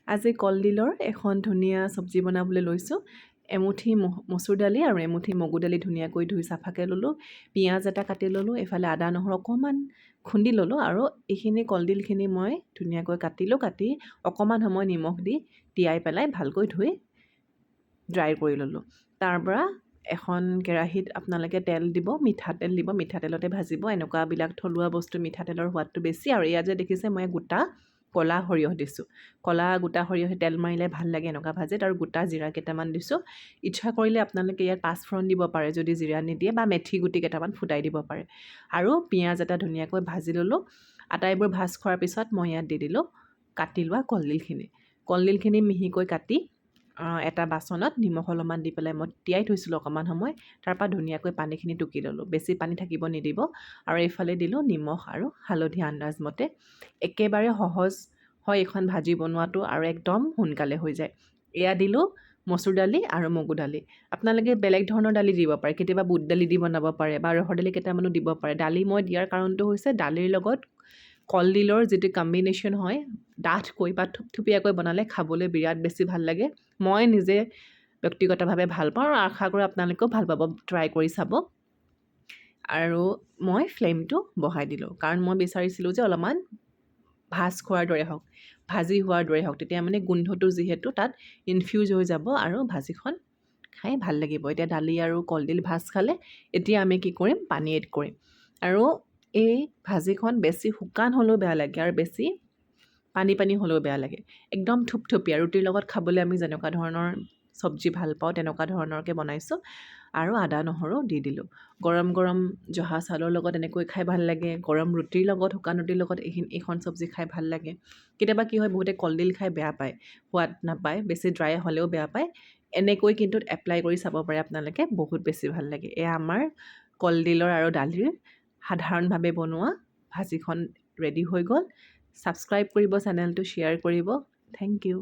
আজি কলডিলৰ এখন ধুনীয়া চব্জি বনাবলৈ লৈছোঁ। এমুঠি মচুৰ দালি আৰু এমুঠি মগু দালি ধুনীয়াকৈ ধুই চাফাকৈ ল'লোঁ। পিঁয়াজ এটা কাটি ল'লোঁ, এইফালে আদা নহৰু অকণমান খুন্দি ল'লোঁ আৰু এইখিনি কলডিলখিনি মই ধুনীয়াকৈ কাটিলোঁ। কাটি অকণমান সময় নিমখ দি তিয়াই পেলাই ভালকৈ ধুই ড্ৰাই কৰি ল'লোঁ। তাৰ পৰা এখন কেৰাহীত আপোনালোকে তেল দিব, মিঠাতেল দিব, মিঠাতেলতে ভাজিব। এনেকুৱাবিলাক থলুৱা বস্তু মিঠাতেলৰ সোৱাদটো বেছি। আৰু ইয়াত যে দেখিছে মই গোটা ক'লা সৰিয়হ দিছোঁ। ক'লা গোটা সৰিয়হ তেল মাৰিলে ভাল লাগে এনেকুৱা ভাজিত। আৰু গোটা জিৰা কেইটামান দিছোঁ। ইচ্ছা কৰিলে আপোনালোকে ইয়াত পাঁচফোৰণ দিব পাৰে যদি জিৰা নিদিয়ে, বা মেথি গুটি কেইটামান ফুটাই দিব পাৰে। আৰু পিঁয়াজ এটা ধুনীয়াকৈ ভাজি ল'লোঁ। আটাইবোৰ ভাজ খোৱাৰ পিছত মই ইয়াত দি দিলোঁ কাটি লোৱা কলডিলখিনি। কলডিলখিনি মিহিকৈ কাটি এটা বাচনত নিমখ অলপমান দি পেলাই মই তিয়াই থৈছিলোঁ অকণমান সময়। তাৰপৰা ধুনীয়াকৈ পানীখিনি টুকি ল'লোঁ, বেছি পানী থাকিব নিদিব। আৰু এইফালে দিলোঁ নিমখ আৰু হালধি আন্দাজমতে। একেবাৰে সহজ হয় এইখন ভাজি বনোৱাটো আৰু একদম সোনকালে হৈ যায়। এয়া দিলোঁ মচুৰ দালি আৰু মগু দালি। আপোনালোকে বেলেগ ধৰণৰ দালি দিব পাৰে, কেতিয়াবা বুট দালি দি বনাব পাৰে বা ৰহৰ দালি কেইটামানো দিব পাৰে। দালি মই দিয়াৰ কাৰণটো হৈছে দালিৰ লগত কলডিলৰ যিটো কম্বিনেশ্যন হয়, ডাঠকৈ বা থুপথুপীয়াকৈ বনালে খাবলৈ বিৰাট বেছি ভাল লাগে। মই নিজে ব্যক্তিগতভাৱে ভাল পাওঁ আৰু আশা কৰোঁ আপোনালোকেও ভাল পাব, ট্ৰাই কৰি চাব। আৰু মই ফ্লেমটো বঢ়াই দিলোঁ, কাৰণ মই বিচাৰিছিলোঁ যে অলপমান ভাজ খোৱাৰ দৰে হওক, ভাজি হোৱাৰ দৰে হওক। তেতিয়া মানে গোন্ধটো যিহেতু তাত ইনফিউজ হৈ যাব আৰু ভাজিখন খাই ভাল লাগিব। এতিয়া দালি আৰু কলডিল ভাজ খালে, এতিয়া আমি কি কৰিম, পানী এড কৰিম। আৰু এই ভাজিখন বেছি শুকান হ'লেও বেয়া লাগে আৰু বেছি পানী পানী হ'লেও বেয়া লাগে। একদম থুপথুপীয়া ৰুটিৰ লগত খাবলৈ আমি যেনেকুৱা ধৰণৰ চব্জি ভাল পাওঁ তেনেকুৱা ধৰণৰকৈ বনাইছোঁ। আৰু আদা নহৰু দি দিলোঁ। গৰম গৰম জহা চাউলৰ লগত এনেকৈ খাই ভাল লাগে। গৰম ৰুটিৰ লগত, শুকান ৰুটিৰ লগত এইখন চব্জি খাই ভাল লাগে। কেতিয়াবা কি হয়, বহুতে কলডিল খাই বেয়া পায়, সোৱাদ নাপায়, বেছি ড্ৰাই হ'লেও বেয়া পায়। এনেকৈ কিন্তু এপ্লাই কৰি চাব পাৰে আপোনালোকে, বহুত বেছি ভাল লাগে। এয়া আমাৰ কলডিলৰ আৰু দালিৰ সাধাৰণভাৱে বনোৱা ভাজিখন ৰেডি হৈ গ'ল। ছাবস্ক্ৰাইব কৰিব চেনেলটো, শ্বেয়াৰ কৰিব। Thank U.